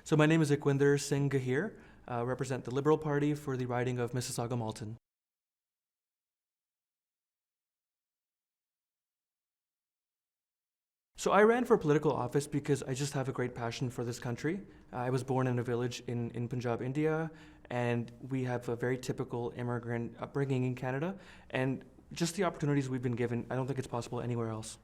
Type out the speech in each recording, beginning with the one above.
So my name is Iqwinder Gaheer, represent the Liberal Party for the riding of Mississauga-Malton. So I ran for political office because I just have a great passion for this country. I was born in a village in Punjab, India, and we have a very typical immigrant upbringing in Canada. And just the opportunities we've been given, I don't think it's possible anywhere else.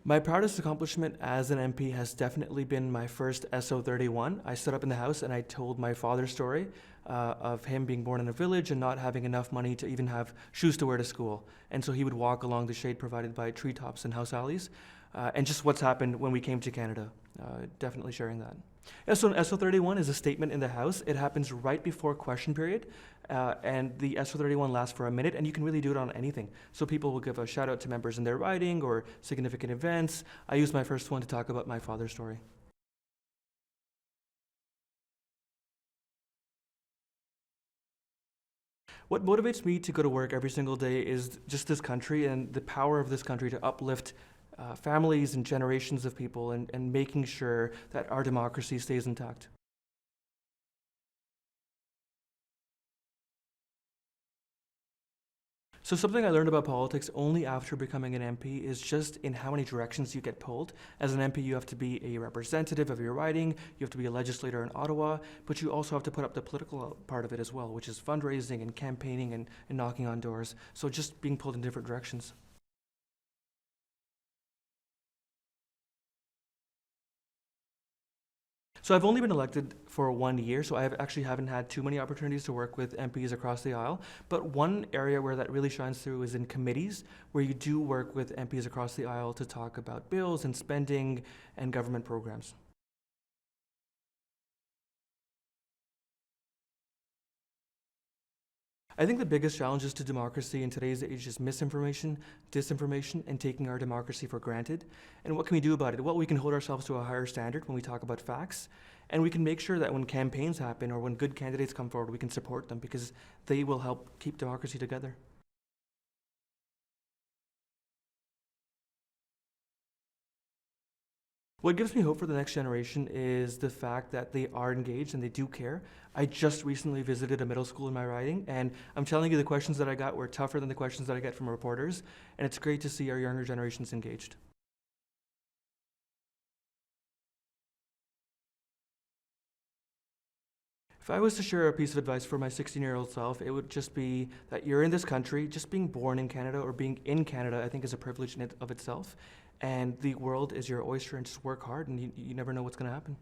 My proudest accomplishment as an MP has definitely been my first SO31. I stood up in the House and I told my father's story of him being born in a village and not having enough money to even have shoes to wear to school. And so he would walk along the shade provided by treetops and house alleys. And just what's happened when we came to Canada. Definitely sharing that. So SO31 is a statement in the House. It happens right before question period, and the SO31 lasts for a minute, and you can really do it on anything. So people will give a shout out to members in their riding or significant events. I used my first one to talk about my father's story. What motivates me to go to work every single day is just this country and the power of this country to uplift families and generations of people and making sure that our democracy stays intact. So something I learned about politics only after becoming an MP is just in how many directions you get pulled. As an MP, you have to be a representative of your riding, you have to be a legislator in Ottawa, but you also have to put up the political part of it as well, which is fundraising and campaigning and knocking on doors. So just being pulled in different directions. So I've only been elected for 1 year, so I haven't had too many opportunities to work with MPs across the aisle. But one area where that really shines through is in committees, where you do work with MPs across the aisle to talk about bills and spending and government programs. I think the biggest challenges to democracy in today's age is misinformation, disinformation, and taking our democracy for granted. And what can we do about it? Well, we can hold ourselves to a higher standard when we talk about facts, and we can make sure that when campaigns happen or when good candidates come forward, we can support them because they will help keep democracy together. What gives me hope for the next generation is the fact that they are engaged and they do care. I just recently visited a middle school in my riding, and I'm telling you the questions that I got were tougher than the questions that I get from reporters, and it's great to see our younger generations engaged. If I was to share a piece of advice for my 16-year-old self, it would just be that you're in this country, just being born in Canada or being in Canada, I think is a privilege in of itself. And the world is your oyster, and just work hard, and you never know what's going to happen.